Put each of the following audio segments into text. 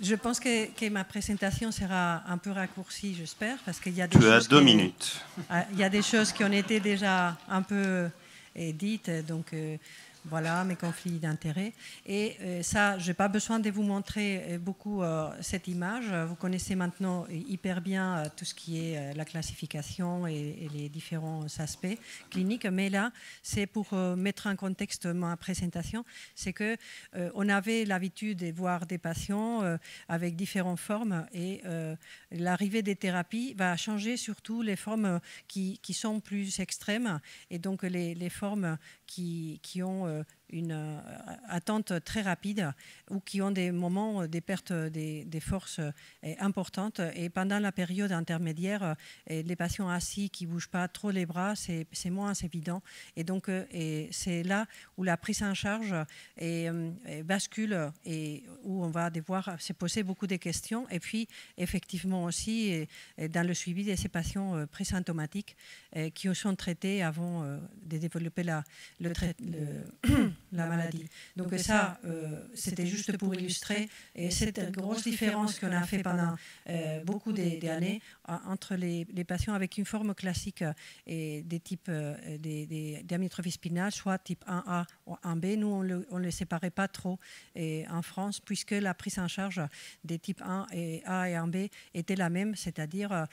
Je pense que ma présentation sera un peu raccourcie, j'espère, parce qu'il y a des Tu choses as 2 minutes. Il y a des choses qui ont été déjà un peu dites, donc voilà, mes conflits d'intérêts. Et ça, je n'ai pas besoin de vous montrer beaucoup cette image. Vous connaissez maintenant hyper bien tout ce qui est la classification et les différents aspects cliniques. Mais là, c'est pour mettre en contexte ma présentation. C'est qu'on avait l'habitude de voir des patients avec différentes formes et l'arrivée des thérapies va changer surtout les formes qui sont plus extrêmes et donc les formes qui ont une attente très rapide ou qui ont des moments, des pertes des forces importantes. Et pendant la période intermédiaire, les patients assis qui ne bougent pas trop les bras, c'est moins évident. Et donc, c'est là où la prise en charge bascule et où on va devoir se poser beaucoup de questions. Et puis, effectivement aussi, dans le suivi de ces patients présymptomatiques qui sont traités avant de développer la maladie. Donc ça, c'était juste pour illustrer cette grosse différence qu'on a fait pendant beaucoup d'années entre les patients avec une forme classique et des types des amyotrophies spinales, soit type 1A ou 1B. Nous, on ne les séparait pas trop en France, puisque la prise en charge des types 1 et A et 1B était la même, c'est-à-dire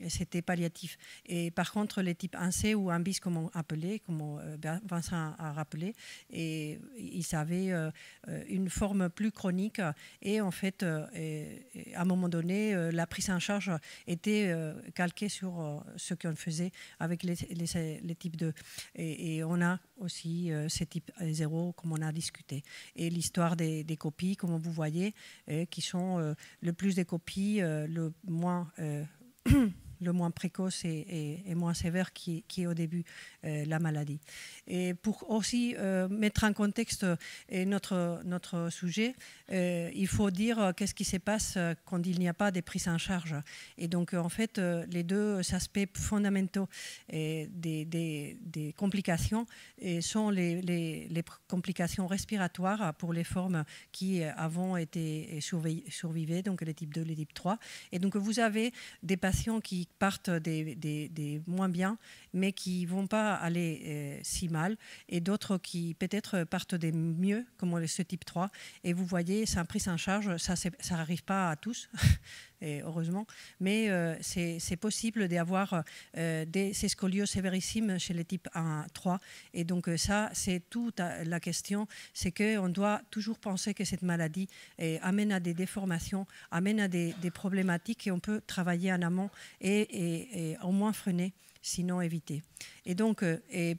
c'était palliatif. Et par contre, les types 1C ou 1 bis, comme on appelait, comme Vincent a rappelé, et ils avaient une forme plus chronique et en fait, à un moment donné, la prise en charge était calquée sur ce qu'on faisait avec les types 2. Et on a aussi ces types 0, comme on a discuté. Et l'histoire des copies, comme vous voyez, qui sont le plus des copies, le moins précoce et moins sévère qui est au début la maladie. Et pour aussi mettre en contexte notre sujet, il faut dire qu'est-ce qui se passe quand il n'y a pas de prise en charge. Et donc, en fait, les deux aspects fondamentaux des complications sont les complications respiratoires pour les formes qui avant étaient survivaient, donc les types 2, les types 3. Et donc, vous avez des patients qui partent des moins bien, mais qui ne vont pas aller si mal, et d'autres qui peut-être partent des mieux, comme ce type 3. Et vous voyez, sans prise en charge, ça n'arrive pas à tous, et heureusement, mais c'est possible d'avoir ces scolioses sévérissimes chez les types 1, 3. Et donc ça, c'est toute la question, c'est qu'on doit toujours penser que cette maladie amène à des déformations, amène à des problématiques, et on peut travailler en amont et au moins freiner, sinon éviter. Et donc,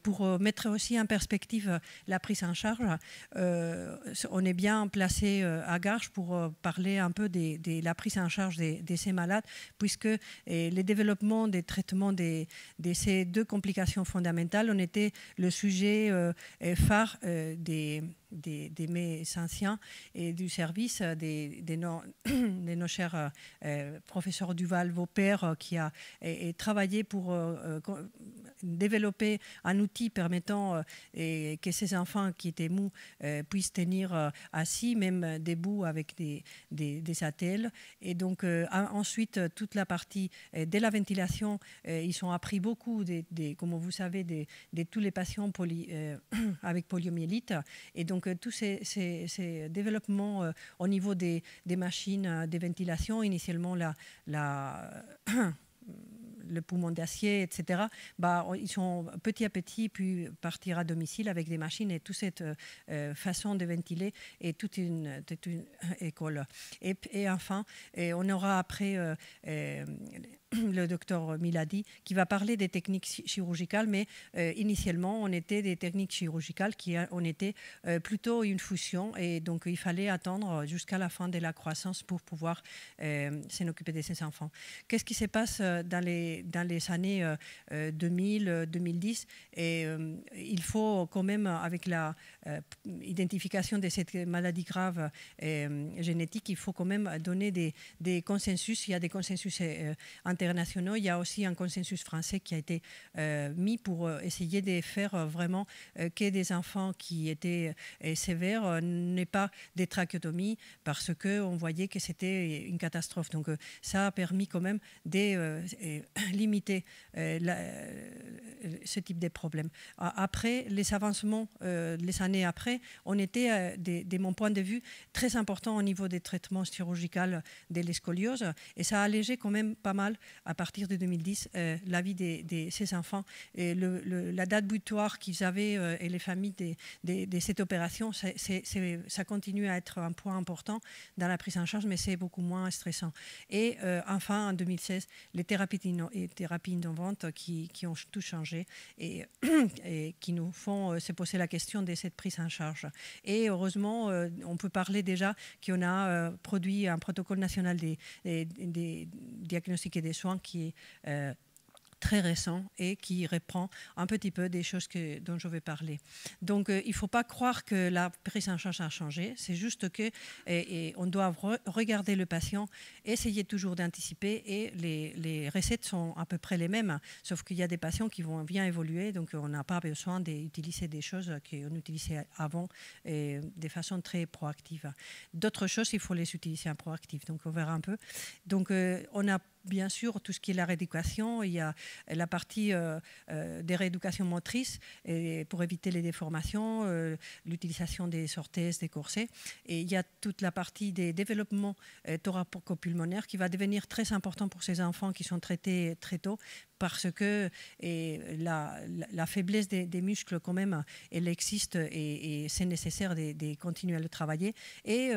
pour mettre aussi en perspective la prise en charge, on est bien placé à Garches pour parler un peu de la prise en charge de ces malades, puisque les développements des traitements de ces deux complications fondamentales ont été le sujet phare des mes anciens et du service de nos chers professeurs Duval, vos pères, qui a travaillé pour développer un outil permettant que ces enfants qui étaient mous puissent tenir assis, même debout avec des attelles. Et donc ensuite, toute la partie de la ventilation, ils ont appris beaucoup, comme vous savez, de tous les patients avec poliomyélite. Et donc tous ces développements au niveau des machines de ventilation, initialement le poumon d'acier, etc., ils sont petit à petit pu partir à domicile avec des machines, et toute cette façon de ventiler est toute une école. Et enfin, on aura après le docteur Miladi qui va parler des techniques chirurgicales, mais initialement, on était des techniques chirurgicales on était plutôt une fusion, et donc il fallait attendre jusqu'à la fin de la croissance pour pouvoir s'en occuper de ces enfants. Qu'est-ce qui se passe dans les années 2000-2010, et il faut quand même, avec l'identification de cette maladie grave génétique, il faut quand même donner des consensus. Il y a des consensus internationaux, il y a aussi un consensus français qui a été mis pour essayer de faire vraiment que des enfants qui étaient sévères n'aient pas des trachéotomies parce qu'on voyait que c'était une catastrophe. Donc ça a permis quand même de limiter ce type de problème. Après, les avancements, les années après, on était, de mon point de vue, très important au niveau des traitements chirurgicaux de l'escoliose et ça a allégé quand même pas mal à partir de 2010 la vie de ces enfants. Et la date butoir qu'ils avaient et les familles de cette opération, ça continue à être un point important dans la prise en charge, mais c'est beaucoup moins stressant. Et enfin, en 2016, les thérapies innovantes qui ont tout changé et qui nous font se poser la question de cette prise en charge. Et heureusement, on peut parler déjà qu'on a produit un protocole national des diagnostics et des soins qui est très récent et qui reprend un petit peu des choses dont je vais parler. Donc, il ne faut pas croire que la prise en charge a changé. C'est juste que on doit regarder le patient, essayer toujours d'anticiper et les recettes sont à peu près les mêmes, sauf qu'il y a des patients qui vont bien évoluer, donc on n'a pas besoin d'utiliser des choses qu'on utilisait avant et de façon très proactive. D'autres choses, il faut les utiliser en proactif, donc on verra un peu. Donc, on a bien sûr tout ce qui est la rééducation, il y a la partie des rééducations motrices et pour éviter les déformations, l'utilisation des orthèses, des corsets. Et il y a toute la partie des développements thoracopulmonaires qui va devenir très important pour ces enfants qui sont traités très tôt parce que la faiblesse des muscles quand même, elle existe et c'est nécessaire de continuer à le travailler. Et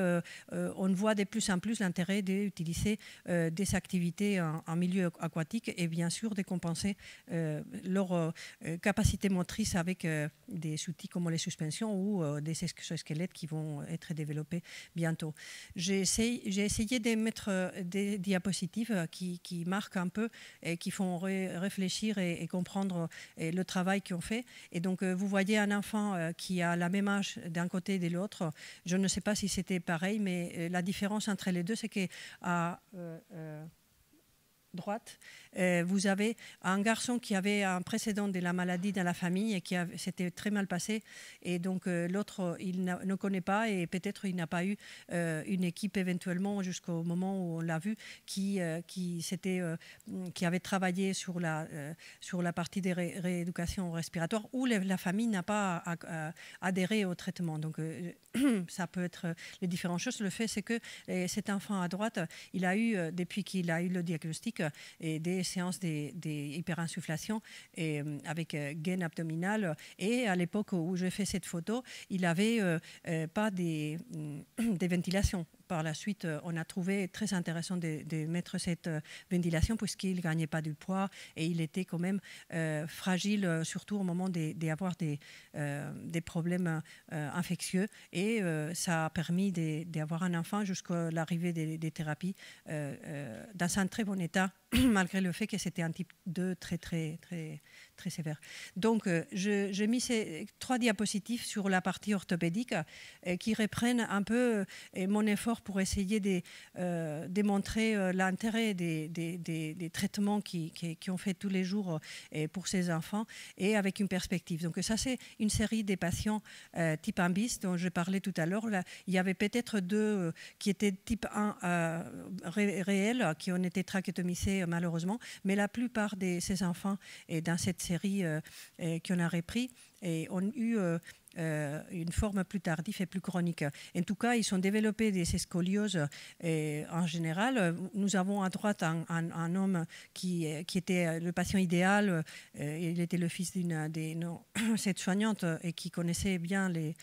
on voit de plus en plus l'intérêt d'utiliser des activités en milieu aquatique et bien sûr de compenser leur capacité motrice avec des outils comme les suspensions ou des exosquelettes qui vont être développés bientôt. J'ai essayé de mettre des diapositives qui marquent un peu et qui font réfléchir et comprendre le travail qu'on fait. Et donc, vous voyez un enfant qui a la même âge d'un côté et de l'autre. Je ne sais pas si c'était pareil, mais la différence entre les deux, c'est qu'à droite, vous avez un garçon qui avait un précédent de la maladie dans la famille et qui s'était très mal passé. Et donc, l'autre, il ne connaît pas et peut-être il n'a pas eu une équipe éventuellement jusqu'au moment où on l'a vu qui avait travaillé sur la partie des rééducations respiratoires où la famille n'a pas adhéré au traitement. Donc, ça peut être les différentes choses. Le fait, c'est que cet enfant à droite, il a eu, depuis qu'il a eu le diagnostic, et des séances d'hyperinsufflation avec gaine abdominale. Et à l'époque où j'ai fait cette photo, il n'avait pas des ventilations. Par la suite, on a trouvé très intéressant de mettre cette ventilation puisqu'il ne gagnait pas du poids et il était quand même fragile, surtout au moment d'avoir des problèmes infectieux. Et ça a permis d'avoir un enfant jusqu'à l'arrivée des thérapies dans un très bon état, malgré le fait que c'était un type 2 très, très, très, très sévère. Donc, j'ai mis ces 3 diapositives sur la partie orthopédique qui reprennent un peu mon effort pour essayer de démontrer l'intérêt des traitements qui ont fait tous les jours pour ces enfants et avec une perspective. Donc ça, c'est une série des patients type 1 bis dont je parlais tout à l'heure. Il y avait peut-être 2 qui étaient type 1 réels, qui ont été trachéotomisés malheureusement, mais la plupart de ces enfants et dans cette série qu'on a repris ont eu une forme plus tardive et plus chronique. En tout cas, ils ont développé des scolioses en général. Nous avons à droite un homme qui était le patient idéal. Il était le fils cette soignante et qui connaissait bien les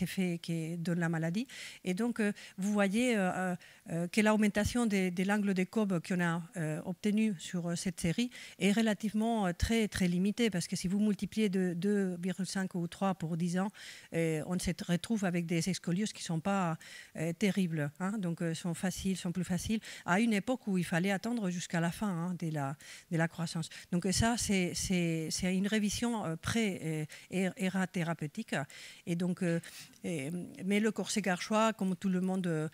effets que donne la maladie. Et donc, vous voyez que l'augmentation de l'angle de Cobb qu'on a obtenu sur cette série est relativement très, très limitée parce que si vous multipliez de 2,5 ou 5 ou 3 pour 10 ans, on se retrouve avec des scolioses qui ne sont pas terribles, hein, donc sont plus faciles, à une époque où il fallait attendre jusqu'à la fin, hein, de la croissance. Donc ça, c'est une révision pré-era thérapeutique. Et donc, mais le corset garchois, comme tout le monde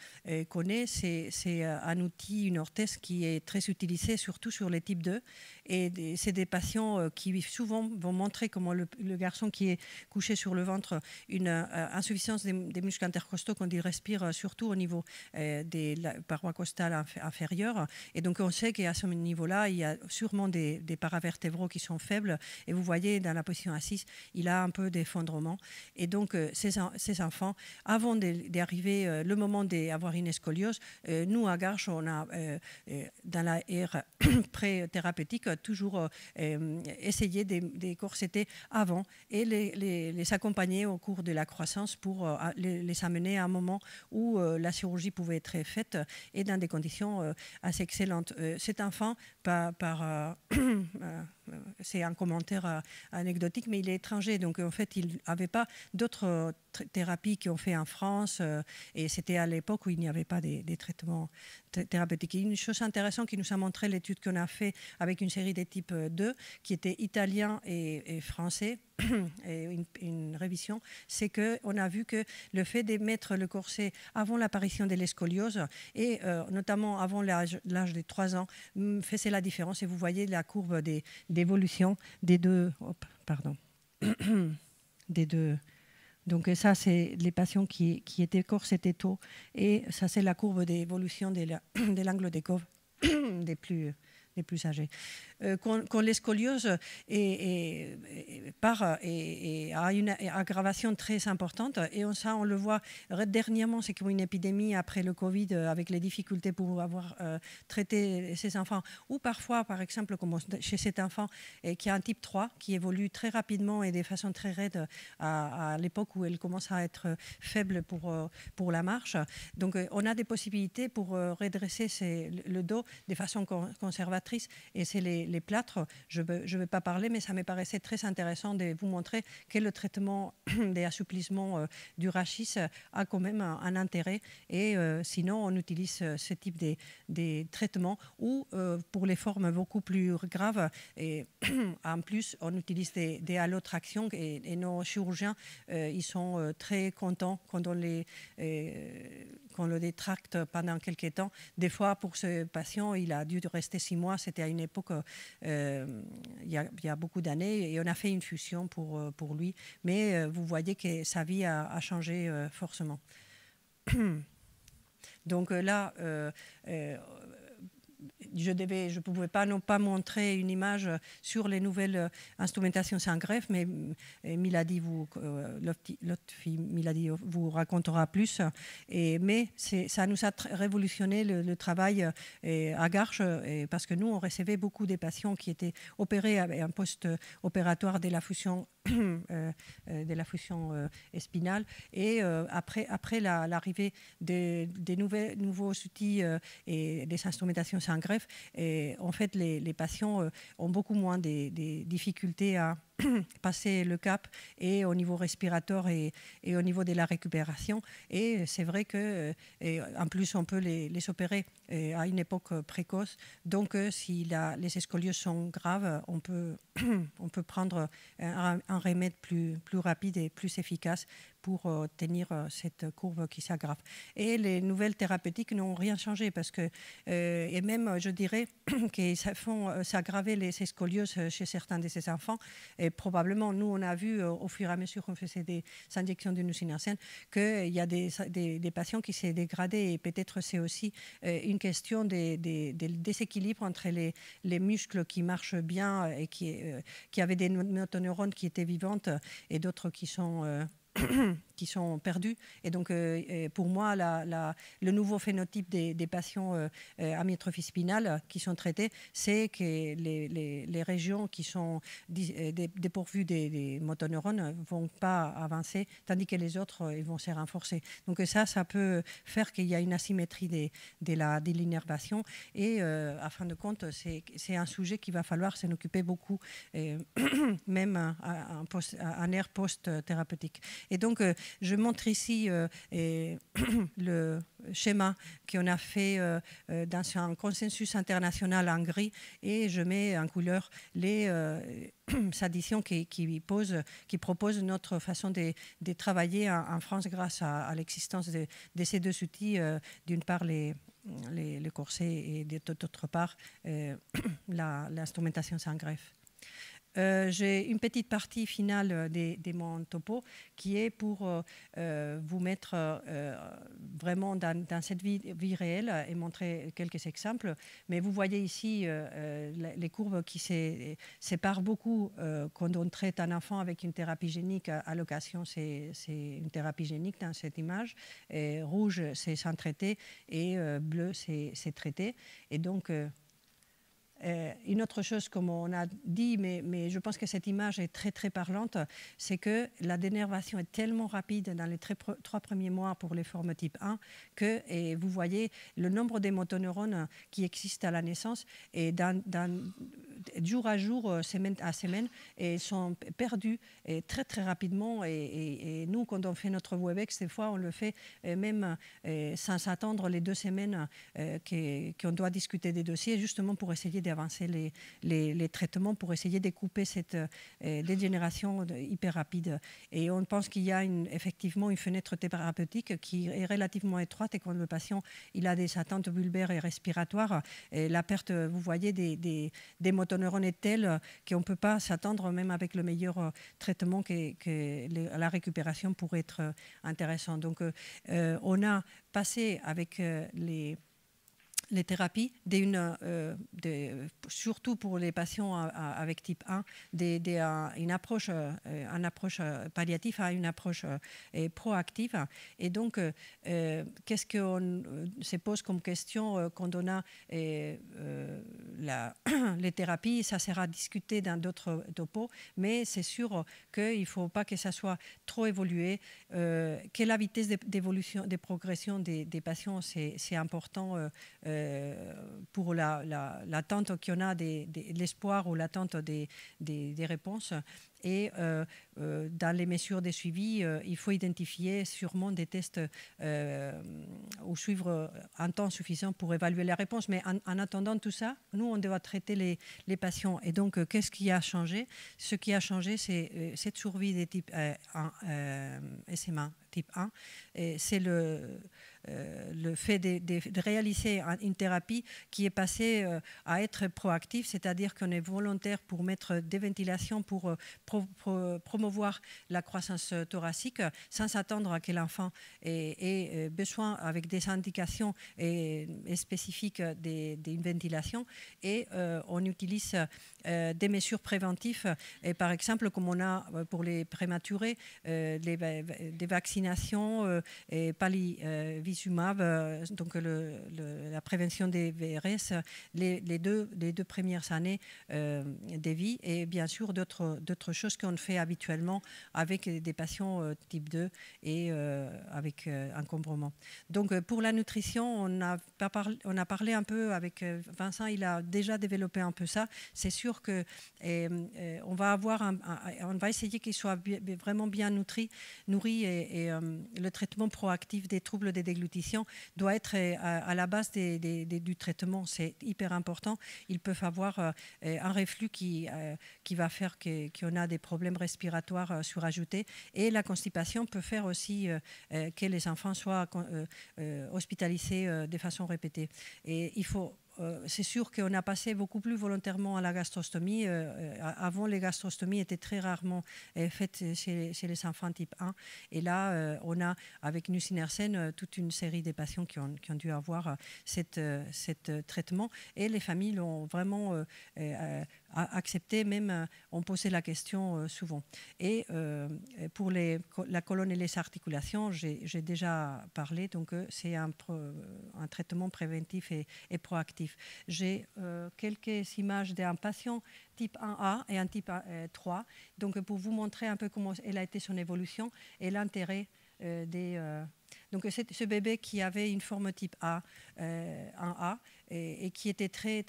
connaît, c'est un outil, une orthèse qui est très utilisée, surtout sur les types 2. Et c'est des patients qui souvent vont montrer comment le garçon qui est couché sur le ventre, une insuffisance des muscles intercostaux quand il respire, surtout au niveau des parois costales inférieures. Et donc on sait qu'à ce niveau-là, il y a sûrement des paravertébraux qui sont faibles. Et vous voyez, dans la position assise, il a un peu d'effondrement. Et donc ces enfants, avant d'arriver le moment d'avoir une scoliose, nous à Garches, on a dans la ère pré-thérapeutique toujours essayé de corseter avant et les accompagner au cours de la croissance pour les amener à un moment où la chirurgie pouvait être faite et dans des conditions assez excellentes. Cet enfant, c'est un commentaire anecdotique, mais il est étranger, donc en fait il n'avait pas d'autres thérapies qui ont fait en France, et c'était à l'époque où il n'y avait pas des traitements thérapeutiques. Et une chose intéressante qui nous a montré l'étude qu'on a fait avec une série des types 2, qui était italien et français, et une révision, c'est qu'on a vu que le fait de mettre le corset avant l'apparition de l'escoliose, et notamment avant l'âge de 3 ans, faisait la différence. Et vous voyez la courbe d'évolution des deux... des deux... Donc ça, c'est les patients qui étaient corsetés tôt. Et ça, c'est la courbe d'évolution de l'angle des courbes des plus âgés. Quand les scolioses a une aggravation très importante, et ça on le voit dernièrement, c'est comme une épidémie après le Covid, avec les difficultés pour avoir traité ces enfants, ou parfois par exemple comme chez cet enfant qui a un type 3 qui évolue très rapidement et de façon très raide à l'époque où elle commence à être faible pour la marche. Donc on a des possibilités pour redresser le dos de façon conservatrice, et c'est les plâtres. Je ne vais pas parler, mais ça me paraissait très intéressant de vous montrer que le traitement des assouplissements du rachis a quand même un intérêt. Et sinon, on utilise ce type de traitements, ou pour les formes beaucoup plus graves, et en plus, on utilise des halotractions, et nos chirurgiens, ils sont très contents quand on le détracte pendant quelques temps. Des fois, pour ce patient, il a dû rester 6 mois. C'était à une époque, il y a beaucoup d'années, et on a fait une fusion pour lui. Mais vous voyez que sa vie a changé forcément. Donc là, je ne pouvais pas montrer une image sur les nouvelles instrumentations sans greffe, mais Milady l'autre fille Milady vous racontera plus. Mais ça nous a révolutionné le travail à Garches, parce que nous, on recevait beaucoup des patients qui étaient opérés avec un post-opératoire de la fusion spinale. Et après l'arrivée des nouveaux outils et des instrumentations sans greffe, et en fait, les patients ont beaucoup moins de difficultés à passer le cap, et au niveau respiratoire et au niveau de la récupération. Et c'est vrai que en plus on peut les opérer à une époque précoce. Donc si les scolioses sont graves, on peut prendre un remède plus rapide et plus efficace pour tenir cette courbe qui s'aggrave. Et les nouvelles thérapeutiques n'ont rien changé, parce que, et même je dirais, que ça font s'aggraver les scolioses chez certains de ces enfants. Et probablement, nous, on a vu au fur et à mesure qu'on faisait des injections de nusinersen qu'il y a des patients qui s'est dégradé, et peut-être c'est aussi une question des déséquilibres entre les muscles qui marchent bien et qui avaient des motoneurones qui étaient vivantes, et d'autres qui sont qui sont perdus. Et donc, pour moi, le nouveau phénotype des patients amyotrophie spinale qui sont traités, c'est que les régions qui sont dépourvues des motoneurones ne vont pas avancer, tandis que les autres ils vont se renforcer. Donc ça peut faire qu'il y a une asymétrie de l'innervation. Et à fin de compte, c'est un sujet qu'il va falloir s'en occuper beaucoup, même en ère post-thérapeutique. Et donc, je montre ici le schéma qu'on a fait dans un consensus international en gris, et je mets en couleur les additions qui proposent notre façon de travailler en France grâce à l'existence de ces deux outils, d'une part les corsets et d'autre part l'instrumentation sans greffe. J'ai une petite partie finale de mon topo qui est pour vous mettre vraiment dans cette vie réelle et montrer quelques exemples. Mais vous voyez ici les courbes qui séparent beaucoup quand on traite un enfant avec une thérapie génique. À l'occasion, c'est une thérapie génique dans cette image. Et rouge, c'est sans traiter, et bleu, c'est traité. Et donc, une autre chose, comme on a dit, mais je pense que cette image est très très parlante, c'est que la dénervation est tellement rapide dans les 3 premiers mois pour les formes type 1 que, et vous voyez, le nombre de motoneurones qui existent à la naissance et jour à jour, semaine à semaine, et sont perdus et très très rapidement. Et nous, quand on fait notre Webex, des fois, on le fait même sans attendre les 2 semaines qu'on doit discuter des dossiers, justement pour essayer d'avancer les traitements, pour essayer de couper cette dégénération hyper rapide. Et on pense qu'il y a effectivement une fenêtre thérapeutique qui est relativement étroite, et quand le patient il a des attentes vulvaires et respiratoires, et la perte, vous voyez, des motoneurones est telle qu'on ne peut pas s'attendre, même avec le meilleur traitement, que la récupération pourrait être intéressante. Donc, on a passé avec les thérapies, surtout pour les patients avec type 1, une approche palliative à une approche proactive. Et donc, qu'est-ce qu'on se pose comme question quand on a les thérapies? Ça sera discuté dans d'autres topos, mais c'est sûr qu'il ne faut pas que ça soit trop évolué, que la vitesse d'évolution, de progression des patients, c'est important pour l'attente qu'on a de l'espoir ou l'attente des réponses. Et dans les mesures de suivi, il faut identifier sûrement des tests ou suivre un temps suffisant pour évaluer la réponse. Mais en attendant tout ça, nous, on doit traiter les patients. Et donc, qu'est-ce qui a changé? Ce qui a changé, c'est cette survie des types SMA type 1. C'est le fait de réaliser une thérapie qui est passée à être proactive, c'est-à-dire qu'on est volontaire pour mettre des ventilations, pour promouvoir la croissance thoracique, sans attendre à que l'enfant ait besoin, avec des indications spécifiques d'une ventilation. Et on utilise des mesures préventives, et par exemple, comme on a pour les prématurés, des vaccinations, palivizumab, donc la prévention des VRS, les deux premières années de vie, et bien sûr d'autres choses qu'on fait habituellement avec des patients type 2 et avec encombrement. Donc pour la nutrition, on a parlé un peu avec Vincent, il a déjà développé un peu ça. C'est sûr que on va essayer qu'il soit vraiment bien nourri, et le traitement proactif des troubles de déglutition doit être à la base du traitement. C'est hyper important. Ils peuvent avoir un reflux qui va faire qu'on a des problèmes respiratoires surajoutés, et la constipation peut faire aussi que les enfants soient hospitalisés de façon répétée. Et c'est sûr qu'on a passé beaucoup plus volontairement à la gastrostomie. Avant, les gastrostomies étaient très rarement faites chez les enfants type 1. Et là, on a, avec nusinersen, toute une série de patients qui ont dû avoir ce traitement. Et les familles l'ont vraiment accepté, même on posait la question souvent. Et pour la colonne et les articulations, j'ai déjà parlé, donc c'est un traitement préventif et proactif. J'ai quelques images d'un patient type 1A et un type 3, donc pour vous montrer un peu comment elle a été son évolution et l'intérêt donc c'est ce bébé qui avait une forme type A, 1A, et qui était très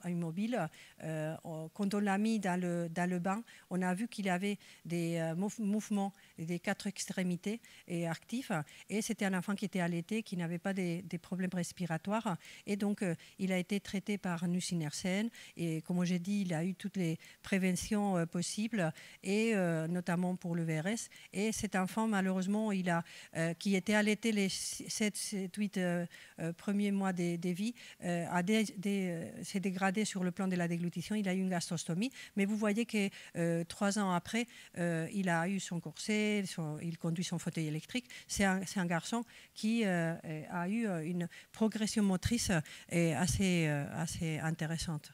immobile. Quand on l'a mis dans le bain, on a vu qu'il avait des mouvements des 4 extrémités et actifs. Et c'était un enfant qui était allaité, qui n'avait pas des problèmes respiratoires. Et donc, il a été traité par nusinersen. Et comme j'ai dit, il a eu toutes les préventions possibles, et notamment pour le VRS. Et cet enfant, malheureusement, qui était allaité les 7-8 premiers mois de vie, s'est dégradé sur le plan de la déglutition. Il a eu une gastrostomie, mais vous voyez que 3 ans après, il a eu son corset, il conduit son fauteuil électrique. C'est un garçon qui a eu une progression motrice assez intéressante.